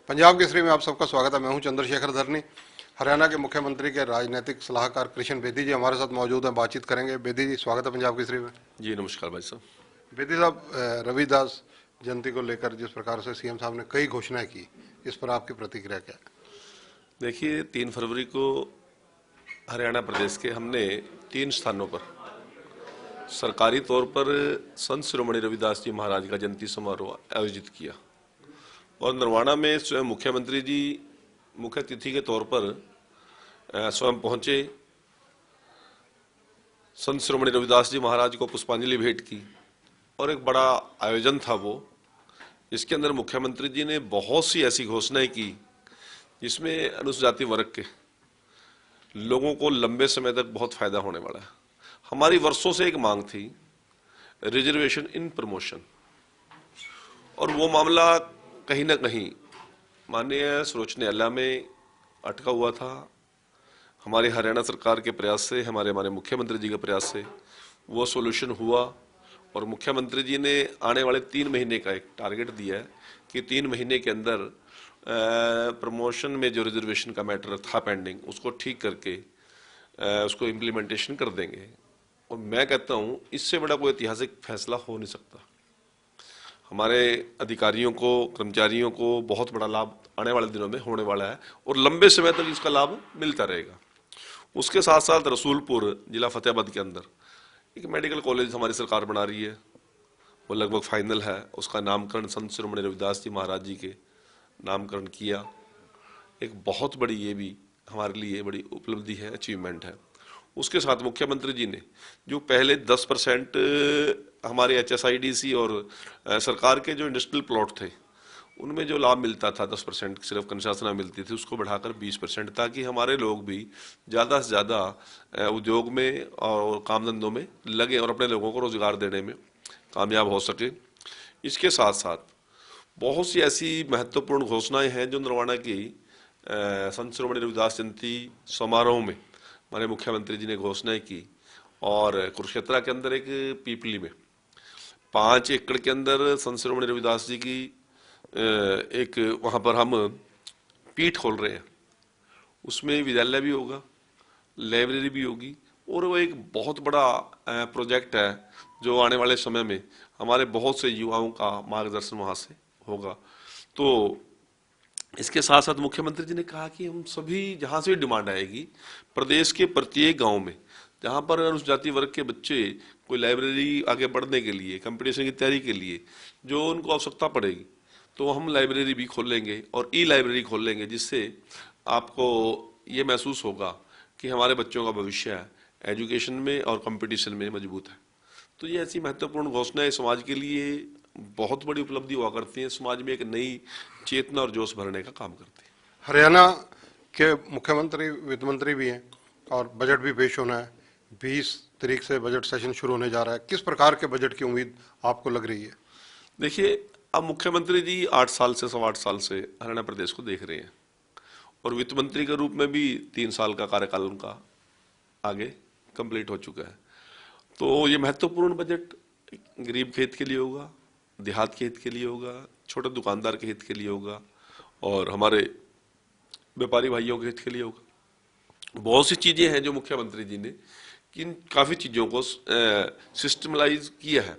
पंजाब केसरी में आप सबका स्वागत है। मैं हूं चंद्रशेखर धरनी। हरियाणा के मुख्यमंत्री के राजनीतिक सलाहकार कृष्ण बेदी जी हमारे साथ मौजूद हैं, बातचीत करेंगे। बेदी जी, स्वागत है पंजाब केसरी में। जी नमस्कार भाई साहब। बेदी साहब, रविदास जयंती को लेकर जिस प्रकार से सीएम साहब ने कई घोषणाएं की, इस पर आपकी प्रतिक्रिया क्या है? देखिए, 3 फरवरी को हरियाणा प्रदेश के हमने 3 स्थानों पर सरकारी तौर पर संत शिरोमणि रविदास जी महाराज का जयंती समारोह आयोजित किया और नरवाना में स्वयं मुख्यमंत्री जी मुख्य अतिथि के तौर पर स्वयं पहुंचे, संत शिरोमणि रविदास जी महाराज को पुष्पांजलि भेंट की और एक बड़ा आयोजन था वो। इसके अंदर मुख्यमंत्री जी ने बहुत सी ऐसी घोषणाएं की जिसमें अनुसूचित जाति वर्ग के लोगों को लंबे समय तक बहुत फायदा होने वाला है। हमारी वर्षों से एक मांग थी रिजर्वेशन इन प्रमोशन, और वो मामला कहीं ना कहीं माननीय सर्वोच्च न्यायालय में अटका हुआ था। हमारी हरियाणा सरकार के प्रयास से, हमारे मुख्यमंत्री जी के प्रयास से वो सॉल्यूशन हुआ और मुख्यमंत्री जी ने आने वाले 3 महीने का एक टारगेट दिया है कि 3 महीने के अंदर प्रमोशन में जो रिजर्वेशन का मैटर था पेंडिंग, उसको ठीक करके उसको इम्प्लीमेंटेशन कर देंगे। और मैं कहता हूँ इससे बड़ा कोई ऐतिहासिक फैसला हो नहीं सकता। हमारे अधिकारियों को, कर्मचारियों को बहुत बड़ा लाभ आने वाले दिनों में होने वाला है और लंबे समय तक इसका लाभ मिलता रहेगा। उसके साथ साथ रसूलपुर जिला फतेहाबाद के अंदर एक मेडिकल कॉलेज हमारी सरकार बना रही है, वो लगभग फाइनल है। उसका नामकरण संत शिरोमणि रविदास जी महाराज जी के नामकरण किया। एक बहुत बड़ी, ये भी हमारे लिए बड़ी उपलब्धि है, अचीवमेंट है। उसके साथ मुख्यमंत्री जी ने जो पहले 10% हमारे HSIDC और सरकार के जो इंडस्ट्रियल प्लॉट थे उनमें जो लाभ मिलता था 10% सिर्फ कंसेशन मिलती थी, उसको बढ़ाकर 20%, ताकि हमारे लोग भी ज़्यादा से ज़्यादा उद्योग में और काम धंधों में लगे और अपने लोगों को रोजगार देने में कामयाब हो सके। इसके साथ साथ बहुत सी ऐसी महत्वपूर्ण घोषणाएं हैं जो नरवाना की संत शिरोमणि रविदास जयंती समारोह में हमारे मुख्यमंत्री जी ने घोषणाएं की। और कुरुक्षेत्र के अंदर एक पीपली में 5 एकड़ के अंदर संत शिरोमणि रविदास जी की एक वहाँ पर हम पीठ खोल रहे हैं। उसमें विद्यालय भी होगा, लाइब्रेरी भी होगी और वो एक बहुत बड़ा प्रोजेक्ट है जो आने वाले समय में हमारे बहुत से युवाओं का मार्गदर्शन वहाँ से होगा। तो इसके साथ साथ मुख्यमंत्री जी ने कहा कि हम सभी जहाँ से भी डिमांड आएगी, प्रदेश के प्रत्येक गांव में जहाँ पर अनुसूचित जाति वर्ग के बच्चे कोई लाइब्रेरी आगे बढ़ने के लिए, कंपटीशन की तैयारी के लिए जो उनको आवश्यकता पड़ेगी, तो हम लाइब्रेरी भी खोलेंगे और लाइब्रेरी खोलेंगे, जिससे आपको ये महसूस होगा कि हमारे बच्चों का भविष्य एजुकेशन में और कंपटीशन में मजबूत है। तो ये ऐसी महत्वपूर्ण घोषणाएं समाज के लिए बहुत बड़ी उपलब्धि हुआ करती हैं, समाज में एक नई चेतना और जोश भरने का काम करती है। हरियाणा के मुख्यमंत्री वित्त मंत्री भी हैं और बजट भी पेश होना है। 20 तारीख से बजट सेशन शुरू होने जा रहा है। किस प्रकार के बजट की उम्मीद आपको लग रही है? देखिए, अब मुख्यमंत्री जी 8 साल से 8.25 साल से हरियाणा प्रदेश को देख रहे हैं और वित्त मंत्री के रूप में भी 3 साल का कार्यकाल उनका आगे कंप्लीट हो चुका है। तो ये महत्वपूर्ण बजट गरीब के हित के लिए होगा, देहात के हित के लिए होगा, छोटे दुकानदार के हित के लिए होगा और हमारे व्यापारी भाइयों के हित के लिए होगा। बहुत सी चीजें हैं जो मुख्यमंत्री जी ने किन काफी चीजों को सिस्टमलाइज किया है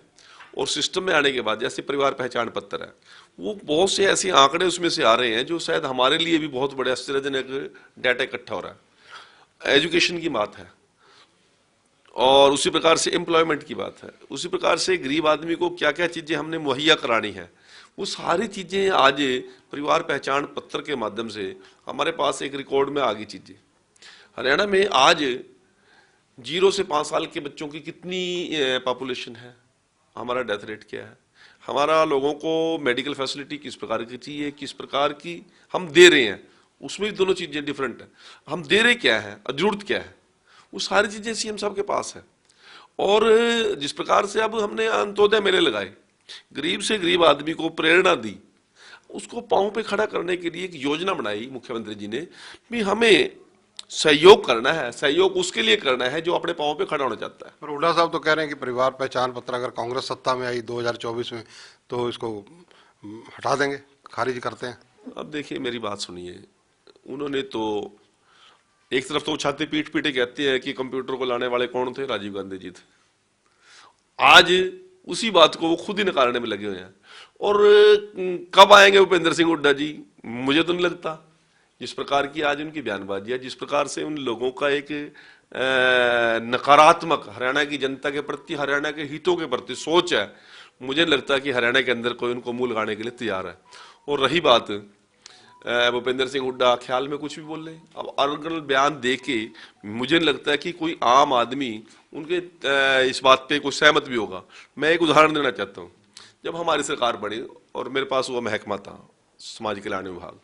और सिस्टम में आने के बाद जैसे परिवार पहचान पत्र है, वो बहुत से ऐसे आंकड़े उसमें से आ रहे हैं जो शायद हमारे लिए भी बहुत बड़े आश्चर्यजनक डाटा इकट्ठा हो रहा है। एजुकेशन की बात है और उसी प्रकार से एम्प्लॉयमेंट की बात है, उसी प्रकार से गरीब आदमी को क्या क्या चीजें हमने मुहैया करानी है, वो सारी चीजें आज परिवार पहचान पत्र के माध्यम से हमारे पास एक रिकॉर्ड में आ गई चीजें। हरियाणा में आज 0 से 5 साल के बच्चों की कितनी पॉपुलेशन है, हमारा डेथ रेट क्या है, हमारा लोगों को मेडिकल फैसिलिटी किस प्रकार की चाहिए, किस प्रकार की हम दे रहे हैं, उसमें भी दोनों चीजें डिफरेंट है। हम दे रहे क्या है और जरूरत क्या है, वो सारी चीजें सीएम साहब के पास है। और जिस प्रकार से अब हमने अंत्योदय मेले लगाए, गरीब से गरीब आदमी को प्रेरणा दी, उसको पांव पे खड़ा करने के लिए एक योजना बनाई मुख्यमंत्री जी ने भी हमें सहयोग करना है। सहयोग उसके लिए करना है जो अपने पांव पे खड़ा होना चाहता है। पर हुड्डा साहब तो कह रहे हैं कि परिवार पहचान पत्र अगर कांग्रेस सत्ता में आई 2024 में तो इसको हटा देंगे, खारिज करते हैं। अब देखिए मेरी बात सुनिए, उन्होंने तो एक तरफ तो वो छाती पीट पीटे कहते हैं कि कंप्यूटर को लाने वाले कौन थे, राजीव गांधी जी थे। आज उसी बात को वो खुद ही नकारने में लगे हुए हैं। और कब आएंगे भूपेंद्र सिंह हुड्डा जी, मुझे तो नहीं लगता। जिस प्रकार की आज उनकी बयानबाजी है, जिस प्रकार से उन लोगों का एक नकारात्मक हरियाणा की जनता के प्रति, हरियाणा के हितों के प्रति सोच है, मुझे नहीं लगता कि हरियाणा के अंदर कोई उनको मुंह लगाने के लिए तैयार है। और रही बात भूपेंद्र सिंह हुड्डा ख्याल में कुछ भी बोल रहे, अब अर्गल बयान दे के मुझे नहीं लगता है कि कोई आम आदमी उनके इस बात पे कोई सहमत भी होगा। मैं एक उदाहरण देना चाहता हूँ। जब हमारी सरकार बनी और मेरे पास वो महकमा था समाज कल्याण विभाग,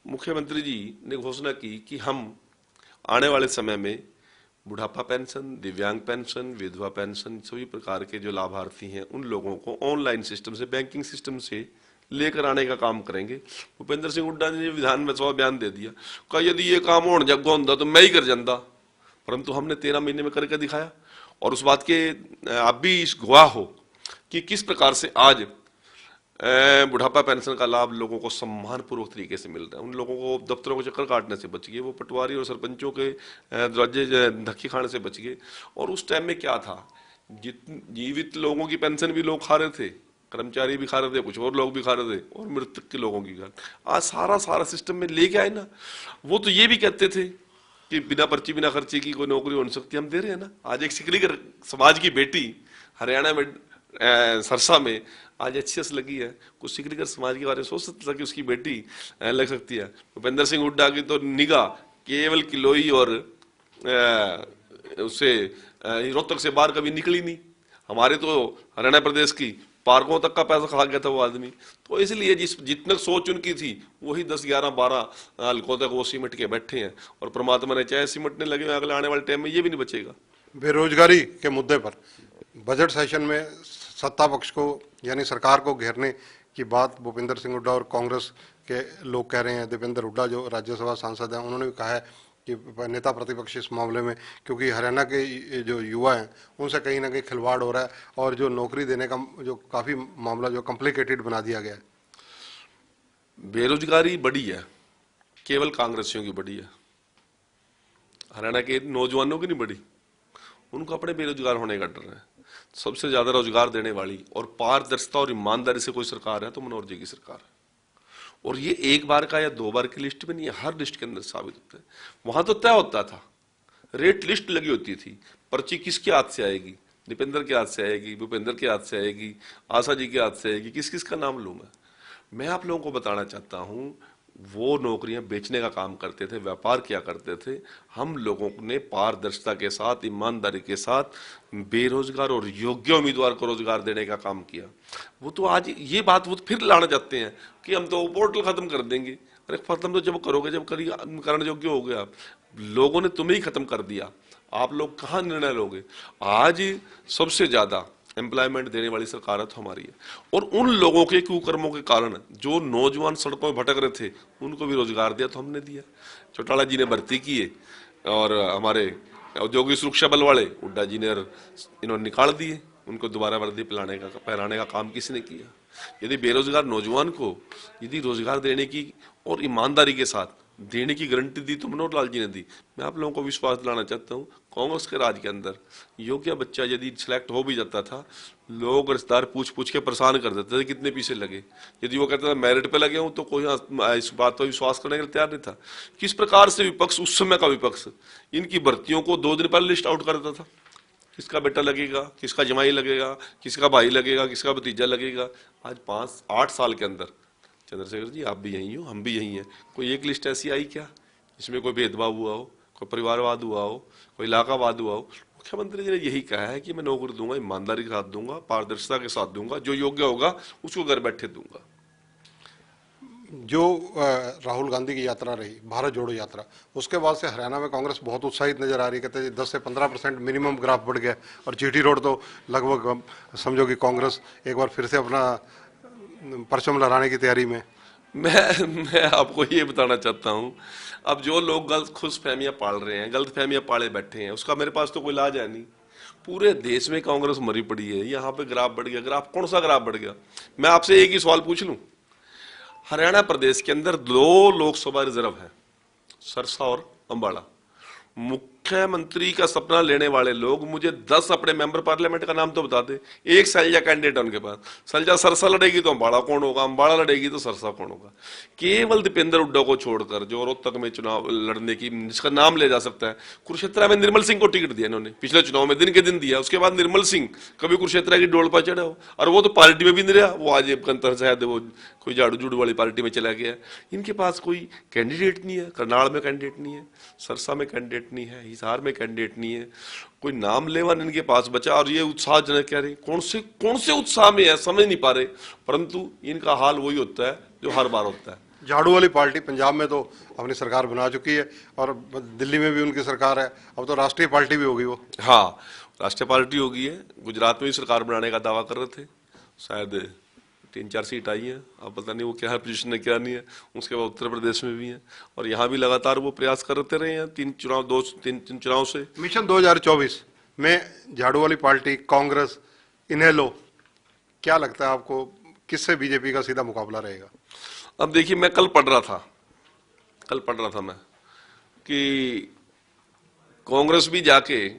मुख्यमंत्री जी ने घोषणा की कि हम आने वाले समय में बुढ़ापा पेंशन, दिव्यांग पेंशन, विधवा पेंशन, सभी प्रकार के जो लाभार्थी हैं उन लोगों को ऑनलाइन सिस्टम से, बैंकिंग सिस्टम से लेकर आने का काम करेंगे। भूपेंद्र सिंह हुड्डा ने विधान में सभा बयान दे दिया, कहा यदि ये काम होने जगह होता तो मैं ही कर जाता, परंतु हमने 13 महीने में करके दिखाया। और उस बात के आप भी इस गवाह हो कि किस प्रकार से आज बुढ़ापा पेंशन का लाभ लोगों को सम्मानपूर्वक तरीके से मिल रहा है। उन लोगों को दफ्तरों को चक्कर काटने से बच गए, वो पटवारी और सरपंचों के दरवाजे धक्के खाने से बच गए। और उस टाइम में क्या था, जीवित लोगों की पेंशन भी लोग खा रहे थे, कर्मचारी भी खा रहे थे, कुछ और लोग भी खा रहे थे, और मृतक के लोगों की आज सारा सिस्टम में लेके आए ना। वो तो ये भी कहते थे कि बिना पर्ची बिना खर्चे की कोई नौकरी हो नहीं सकती, हम दे रहे हैं ना। आज एक सिकलीगर समाज की बेटी हरियाणा में सरसा में आज HCS लगी है, कुछ सिकलीगर समाज के बारे में सोच सकता था कि उसकी बेटी लग सकती है। भूपेंद्र सिंह हुड्डा की तो निगाह केवल किलोई और उससे रोहतक से बाहर कभी निकली नहीं। हमारे तो हरियाणा प्रदेश की पार्कों तक का पैसा खा गया था वो आदमी। तो इसलिए जितने सोच उनकी थी वही 10, 11, 12 हल्कों तक वो सिमट के बैठे हैं। और परमात्मा ने चाहे सिमटने लगे, अगले आने वाले टाइम में ये भी नहीं बचेगा। बेरोजगारी के मुद्दे पर बजट सेशन में सत्ता पक्ष को यानी सरकार को घेरने की बात भूपेंद्र सिंह हुड्डा और कांग्रेस के लोग कह रहे हैं। दीपेंद्र हुड्डा जो राज्यसभा सांसद हैं, उन्होंने भी कहा है कि नेता प्रतिपक्ष इस मामले में, क्योंकि हरियाणा के जो युवा हैं उनसे कहीं ना कहीं खिलवाड़ हो रहा है और जो नौकरी देने का जो काफ़ी मामला जो कॉम्प्लिकेटेड बना दिया गया है। बेरोजगारी बढ़ी है, केवल कांग्रेसियों की बढ़ी है, हरियाणा के नौजवानों की नहीं बढ़ी। उनको अपने बेरोजगार होने का डर है। सबसे ज्यादा रोजगार देने वाली और पारदर्शिता और ईमानदारी से कोई सरकार है तो मनोहर जी की सरकार है। और ये एक बार का या 2 बार की लिस्ट में नहीं है, हर लिस्ट के अंदर साबित होता है। वहां तो तय होता था, रेट लिस्ट लगी होती थी, पर्ची किसके हाथ से आएगी, दीपेंद्र के हाथ से आएगी, भूपेंद्र के हाथ से आएगी, आशा जी के हाथ से आएगी, किस किस का नाम लूं मैं आप लोगों को बताना चाहता हूं, वो नौकरियां बेचने का काम करते थे, व्यापार किया करते थे। हम लोगों ने पारदर्शिता के साथ, ईमानदारी के साथ बेरोजगार और योग्य उम्मीदवार को रोजगार देने का काम किया। वो तो आज ये बात वो फिर लाना चाहते हैं कि हम तो पोर्टल खत्म कर देंगे। अरे खत्म तो जब करोगे, जब करण योग्य हो गया। लोगों ने तुम्हें ही खत्म कर दिया, आप लोग कहाँ निर्णय लोगे। आज सबसे ज्यादा एम्प्लॉयमेंट देने वाली सरकार तो हमारी है। और उन लोगों के कुकर्मों के कारण जो नौजवान सड़कों में भटक रहे थे उनको भी रोजगार दिया तो हमने दिया। चौटाला जी ने भर्ती किए और हमारे औद्योगिक सुरक्षा बल वाले हुड्डा जी ने इन्होंने निकाल दिए, उनको दोबारा वर्दी पहनाने का काम किसी ने किया। यदि बेरोजगार नौजवान को यदि रोजगार देने की और ईमानदारी के साथ देने की गारंटी दी तो मनोहर लाल जी ने दी। मैं आप लोगों को विश्वास दिलाना चाहता हूँ, कांग्रेस के राज के अंदर योग्य बच्चा यदि सिलेक्ट हो भी जाता था, लोग रिश्तेदार पूछ पूछ के परेशान कर देते थे कितने पीछे लगे। यदि वो कहता था मेरिट पे लगे हूं तो कोई इस बात पर विश्वास करने के लिए तैयार नहीं था। किस प्रकार से विपक्ष, उस समय का विपक्ष, इनकी भर्तियों को 2 दिन पहले लिस्ट आउट कर देता था। किसका बेटा लगेगा, किसका जमाई लगेगा, किसका भाई लगेगा, किसका भतीजा लगेगा। आज 5-8 साल के अंदर, चंद्रशेखर जी आप भी यही हो, हम भी यही हैं, कोई एक लिस्ट ऐसी आई क्या जिसमें कोई भेदभाव हुआ हो, कोई परिवारवाद हुआ हो, कोई इलाकावाद हुआ हो। मुख्यमंत्री जी ने यही कहा है कि मैं नौकरी दूंगा, ईमानदारी के साथ दूंगा, पारदर्शिता के साथ दूंगा, जो योग्य होगा उसको घर बैठे दूंगा। जो राहुल गांधी की यात्रा रही, भारत जोड़ो यात्रा, उसके बाद से हरियाणा में कांग्रेस बहुत उत्साहित नजर आ रही है। कहते हैं 10 से 15% मिनिमम ग्राफ बढ़ गया और जीटी रोड तो लगभग समझो कि कांग्रेस एक बार फिर से अपना परचम लहराने की तैयारी में। मैं आपको ये बताना चाहता हूँ, अब जो लोग गलत खुशफहमियां पाल रहे हैं, गलत फहमियां पाले बैठे हैं, उसका मेरे पास तो कोई इलाज है नहीं। पूरे देश में कांग्रेस मरी पड़ी है, यहाँ पे ग्राफ बढ़ गया। ग्राफ कौन सा ग्राफ बढ़ गया? मैं आपसे एक ही सवाल पूछ लूं, हरियाणा प्रदेश के अंदर 2 लोकसभा रिजर्व है, सरसा और अंबाला। मुख्यमंत्री का सपना लेने वाले लोग मुझे 10 अपने मेंबर पार्लियामेंट का नाम तो बता दे। एक शैलजा कैंडिडेट है उनके पास, शैलजा सरसा लड़ेगी तो अंबाला कौन होगा, अंबाला लड़ेगी तो सरसा कौन होगा। केवल दीपेंद्र हुड्डा को छोड़कर, जो रोहतक में चुनाव लड़ने की जिसका नाम ले जा सकता है, कुरुक्षेत्र में निर्मल सिंह को टिकट दिया इन्होंने, पिछले चुनाव में दिन के दिन दिया। उसके बाद निर्मल सिंह कभी कुरुक्षेत्र की डोल पर चढ़ा हो, और वो तो पार्टी में भी नहीं रहा, वो आज शायद वो कोई झाड़ू झूड़ू वाली पार्टी में चला गया। इनके पास कोई कैंडिडेट नहीं है, करनाल में कैंडिडेट नहीं है, सरसा में कैंडिडेट नहीं है, हिसार में कैंडिडेट नहीं है, कोई नाम लेवन इनके पास बचा। और ये उत्साहजनक कह रहे कौन से उत्साह में है समझ नहीं पा रहे, परंतु इनका हाल वही होता है जो हर बार होता है। झाड़ू वाली पार्टी पंजाब में तो अपनी सरकार बना चुकी है और दिल्ली में भी उनकी सरकार है, अब तो राष्ट्रीय पार्टी भी होगी वो। हाँ, राष्ट्रीय पार्टी होगी है। गुजरात में भी सरकार बनाने का दावा कर रहे थे, शायद 3-4 सीट आई है, अब पता नहीं वो क्या है पोजीशन है क्या नहीं है। उसके बाद उत्तर प्रदेश में भी है, और यहाँ भी लगातार वो प्रयास करते रहे हैं 3 चुनाव से। मिशन 2024 में झाड़ू वाली पार्टी, कांग्रेस, इनेलो, क्या लगता है आपको किससे बीजेपी का सीधा मुकाबला रहेगा? अब देखिए, मैं कल पढ़ रहा था मैं कि कांग्रेस भी जाके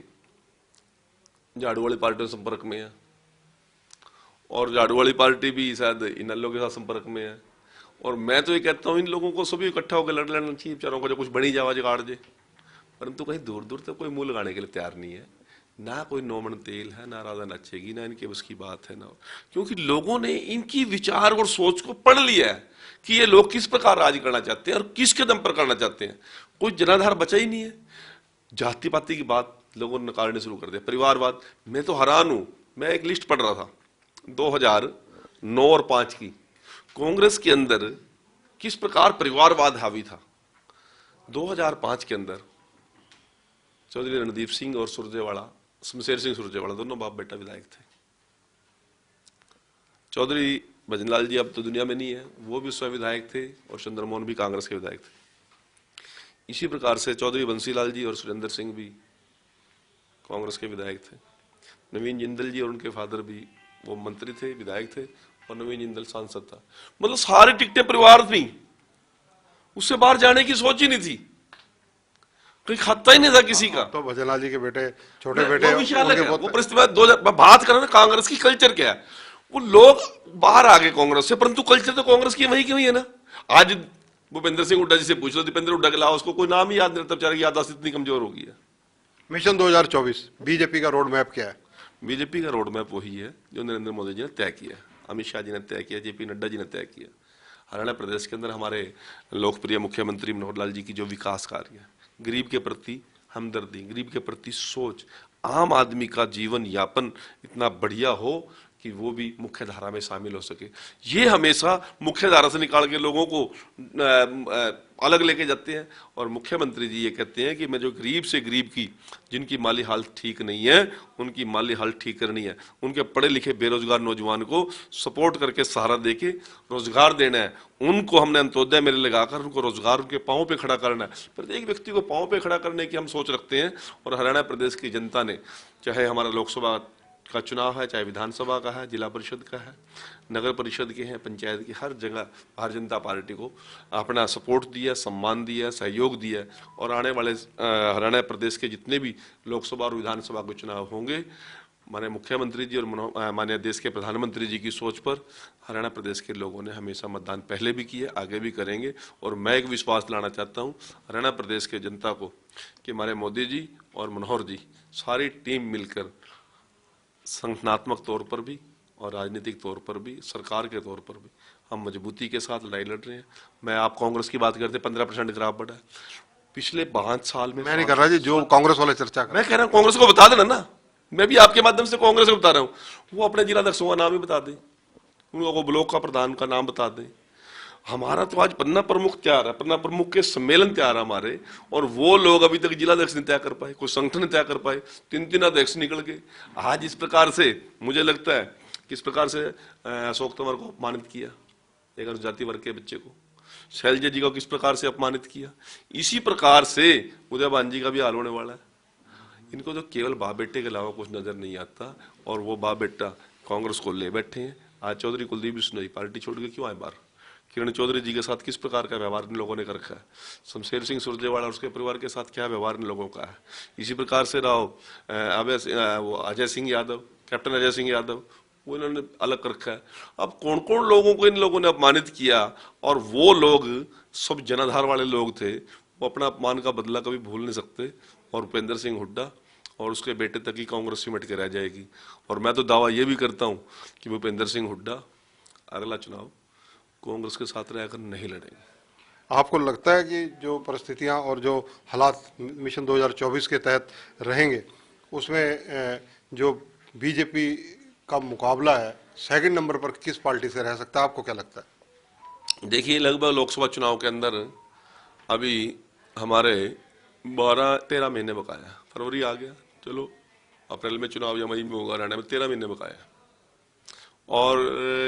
झाड़ू वाली पार्टी के संपर्क में है, और झाड़ू वाली पार्टी भी शायद इनेलो के साथ संपर्क में है। और मैं तो ये कहता हूँ इन लोगों को सभी इकट्ठा होकर लड़ लेना चाहिए, बेचारों को जो कुछ बनी जावा जुगाड़ जे, परंतु कहीं दूर दूर तक कोई मुंह लगाने के लिए तैयार नहीं है। ना कोई नौमन तेल है, ना राधा नचेगी, ना इनके बस की बात है ना, क्योंकि लोगों ने इनकी विचार और सोच को पढ़ लिया है कि ये लोग किस प्रकार राज करना चाहते हैं और किसके दम पर करना चाहते हैं। कोई जनाधार बचा ही नहीं है। जाति पाति की बात लोगों ने नकारने शुरू कर दिया, परिवारवाद। मैं तो हैरान हूं, मैं एक लिस्ट पढ़ रहा था 2009 और 5 की, कांग्रेस के अंदर किस प्रकार परिवारवाद हावी था। 2005 के अंदर चौधरी रणदीप सिंह और सुरजेवाला, शमशेर सिंह सुरजेवाला, दोनों बाप बेटा विधायक थे। चौधरी भजनलाल जी अब तो दुनिया में नहीं है, वो भी स्वयं विधायक थे, और चंद्रमोहन भी कांग्रेस के विधायक थे। इसी प्रकार से चौधरी बंसीलाल जी और सुरेंद्र सिंह भी कांग्रेस के विधायक थे। नवीन जिंदल जी और उनके फादर भी वो मंत्री थे, विधायक थे, और नवीन जिंदल सांसद था। मतलब सारे टिकटें परिवार थी, उससे बाहर जाने की सोच ही नहीं थी, कोई खाता ही नहीं था किसी का। तो भजनलाल जी के बेटे, छोटे बेटे, वो परिस्थिति बात कर रहे हैं कांग्रेस की कल्चर क्या है। वो लोग बाहर आ गए कांग्रेस से, परंतु कल्चर तो कांग्रेस की वही की वही है ना। आज भूपेंद्र सिंह हुड्डा जी से पूछ लो, दीपेंद्र हुड्डा के अलावा उसको कोई नाम ही याद नहीं रहता, बेचारे की याददाश्त इतनी कमजोर हो गई है। मिशन 2024 बीजेपी का रोड मैप क्या है? बीजेपी का रोड मैप वही है जो नरेंद्र मोदी जी ने तय किया, अमित शाह जी ने तय किया, जेपी नड्डा जी ने तय किया। हरियाणा प्रदेश के अंदर हमारे लोकप्रिय मुख्यमंत्री मनोहर लाल जी की जो विकास कार्य है, गरीब के प्रति हमदर्दी, गरीब के प्रति सोच, आम आदमी का जीवन यापन इतना बढ़िया हो कि वो भी मुख्य धारा में शामिल हो सके। ये हमेशा मुख्य धारा से निकाल के लोगों को अलग लेके जाते हैं। और मुख्यमंत्री जी ये कहते हैं कि मैं जो गरीब से गरीब की, जिनकी माली हालत ठीक नहीं है, उनकी माली हालत ठीक करनी है। उनके पढ़े लिखे बेरोजगार नौजवान को सपोर्ट करके, सहारा देके रोजगार देना है। उनको हमने अंत्योदय मेले लगाकर उनको रोजगार, उनके पांव पे खड़ा करना है। प्रत्येक व्यक्ति को पांव पे खड़ा करने की हम सोच रखते हैं, और हरियाणा प्रदेश की जनता ने, चाहे हमारा लोकसभा का चुनाव है, चाहे विधानसभा का है, जिला परिषद का है, नगर परिषद के हैं, पंचायत की, हर जगह भारतीय जनता पार्टी को अपना सपोर्ट दिया, सम्मान दिया, सहयोग दिया। और आने वाले हरियाणा प्रदेश के जितने भी लोकसभा और विधानसभा के चुनाव होंगे, माननीय मुख्यमंत्री जी और माननीय देश के प्रधानमंत्री जी की सोच पर हरियाणा प्रदेश के लोगों ने हमेशा मतदान पहले भी किया, आगे भी करेंगे। और मैं एक विश्वास लाना चाहता हूँ हरियाणा प्रदेश के जनता को कि हमारे मोदी जी और मनोहर जी, सारी टीम मिलकर संगठनात्मक तौर पर भी और राजनीतिक तौर पर भी, सरकार के तौर पर भी हम मजबूती के साथ लड़ाई लड़ रहे हैं। मैं आप कांग्रेस की बात करते, 15% ग्राफ बढ़ा है पिछले 5 साल में। मैं नहीं कर रहा जी, जो कांग्रेस वाले चर्चा कर, मैं कह रहा हूँ कांग्रेस को बता देना ना, मैं भी आपके माध्यम से कांग्रेस को बता रहा हूँ। वो अपने जिलाध्यक्षों का नाम ही बता दें, उनको ब्लॉक का प्रधान का नाम बता दें। हमारा तो आज पन्ना प्रमुख तैयार है, पन्ना प्रमुख के सम्मेलन तैयार है हमारे, और वो लोग अभी तक जिलाध्यक्ष नहीं तय कर पाए, कोई संगठन नहीं तय कर पाए, 3-3 अध्यक्ष निकल गए। आज इस प्रकार से मुझे लगता है किस प्रकार से अशोक तंवर को अपमानित किया, एक अनुजाति वर्ग के बच्चे को, शैलजा जी को किस प्रकार से अपमानित किया, इसी प्रकार से उदयभान जी का भी हाल होने वाला है। इनको तो केवल बाप बेटे के अलावा कुछ नजर नहीं आता, और वो बाप बेटा कांग्रेस को ले बैठे हैं। आज चौधरी कुलदीप बिश्नोई पार्टी छोड़ के क्यों आए बाहर, किरण चौधरी जी के साथ किस प्रकार का व्यवहार इन लोगों ने कर रखा है, शमशेर सिंह सुरजेवाला और उसके परिवार के साथ क्या व्यवहार इन लोगों का है। इसी प्रकार से वो अजय सिंह यादव, कैप्टन अजय सिंह यादव, वो इन्होंने अलग कर रखा है। अब कौन कौन लोगों को इन लोगों ने अपमानित किया, और वो लोग सब जनाधार वाले लोग थे, वो अपना अपमान का बदला कभी भूल नहीं सकते। और भूपेंद्र सिंह हुड्डा और उसके बेटे तक ही कांग्रेस सिमट के रह जाएगी। और मैं तो दावा ये भी करता हूं कि भूपेंद्र सिंह हुड्डा अगला चुनाव कांग्रेस के साथ रहकर नहीं लड़ेंगे। आपको लगता है कि जो परिस्थितियां और जो हालात मिशन 2024 के तहत रहेंगे, उसमें जो बीजेपी का मुकाबला है सेकंड नंबर पर किस पार्टी से रह सकता है, आपको क्या लगता है? देखिए, लगभग लोकसभा चुनाव के अंदर अभी हमारे 12-13 महीने बकाया, फरवरी आ गया, चलो अप्रैल में चुनाव या मई में होगा, हरियाणा में 13 महीने बकाया। और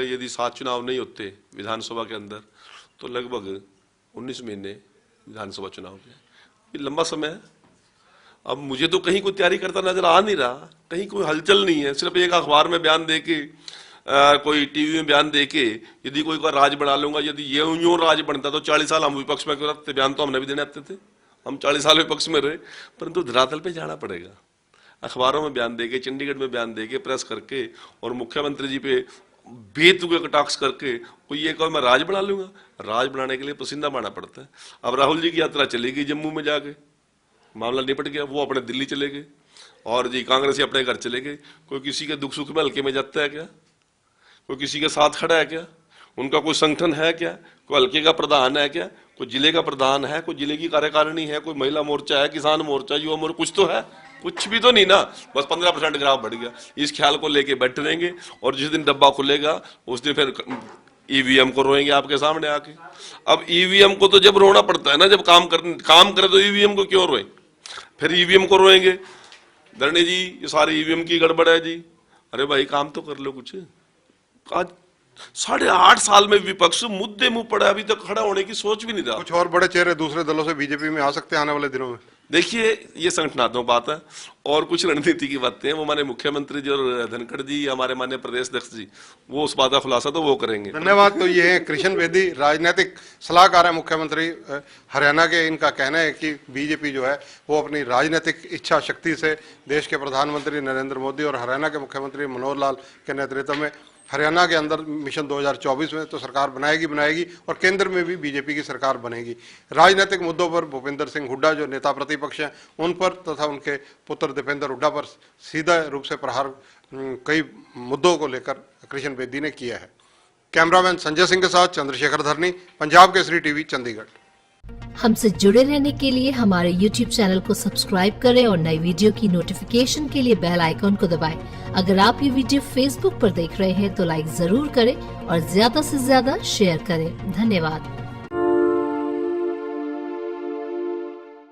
यदि 7 चुनाव नहीं होते विधानसभा के अंदर तो लगभग 19 महीने विधानसभा चुनाव के, ये लंबा समय है। अब मुझे तो कहीं कोई तैयारी करता नजर आ नहीं रहा, कहीं कोई हलचल नहीं है। सिर्फ एक अखबार में बयान दे के, कोई टीवी में बयान दे के यदि कोई राज बना लूंगा, यदि ये यूं राज बनता तो 40 साल हम विपक्ष में क्यों रखते, बयान तो हमने भी देने आते थे, हम 40 साल विपक्ष में रहे। परंतु धरातल पे जाना पड़ेगा, अखबारों में बयान देके, चंडीगढ़ में बयान देके, प्रेस करके और मुख्यमंत्री जी पे बेतुके कटाक्ष करके कोई ये कहो मैं राज बना लूंगा। राज बनाने के लिए पसीना बहाना पड़ता है। अब राहुल जी की यात्रा चली गई जम्मू में, जाके मामला निपट गया, वो अपने दिल्ली चले गए और जी कांग्रेसी अपने घर चले गए। कोई किसी के दुख सुख में हल्के में जाता है क्या? कोई किसी के साथ खड़ा है क्या? उनका कोई संगठन है क्या? कोई हल्के का प्रधान है क्या? कोई जिले का प्रधान है? कोई जिले की कार्यकारिणी है? कोई महिला मोर्चा है, किसान मोर्चा, युवा मोर्चा, कुछ तो है? कुछ भी तो नहीं ना। बस 15% ग्राफ बढ़ गया, इस ख्याल को लेके बैठे रहेंगे और जिस दिन डब्बा खुलेगा उस दिन फिर ईवीएम को रोएंगे आपके सामने आके। अब ईवीएम को तो जब रोना पड़ता है ना, जब काम करे तो ईवीएम को क्यों रोए? फिर ईवीएम को रोएंगे, धरणी जी ये सारी ईवीएम की गड़बड़ है जी। अरे भाई काम तो कर लो कुछ। आज 8.5 साल में विपक्ष मुद्दे मुंह पड़ा, अभी तक खड़ा होने की सोच भी नहीं रहा। कुछ और बड़े चेहरे दूसरे दलों से बीजेपी में आ सकते हैं आने वाले दिनों में? देखिए, ये संगठनात्मक बात है और कुछ रणनीति की बातें हैं। वो हमारे मुख्यमंत्री जी और धनखड़ जी, हमारे माननीय प्रदेश अध्यक्ष जी, वो उस बात का खुलासा तो वो करेंगे। धन्यवाद। तो ये है कृष्ण बेदी, राजनीतिक सलाहकार है मुख्यमंत्री हरियाणा के। इनका कहना है कि बीजेपी जो है वो अपनी राजनीतिक इच्छा शक्ति से देश के प्रधानमंत्री नरेंद्र मोदी और हरियाणा के मुख्यमंत्री मनोहर लाल के नेतृत्व में हरियाणा के अंदर मिशन 2024 में तो सरकार बनाएगी और केंद्र में भी बीजेपी की सरकार बनेगी। राजनीतिक मुद्दों पर भूपेंद्र सिंह हुड्डा जो नेता प्रतिपक्ष हैं उन पर तथा उनके पुत्र दीपेंद्र हुड्डा पर सीधा रूप से प्रहार कई मुद्दों को लेकर कृष्ण बेदी ने किया है। कैमरामैन संजय सिंह के साथ चंद्रशेखर धरनी, पंजाब केसरी टीवी, चंडीगढ़। हमसे जुड़े रहने के लिए हमारे YouTube चैनल को सब्सक्राइब करें और नई वीडियो की नोटिफिकेशन के लिए बेल आइकॉन को दबाएं। अगर आप ये वीडियो Facebook पर देख रहे हैं तो लाइक जरूर करें और ज्यादा से ज्यादा शेयर करें। धन्यवाद।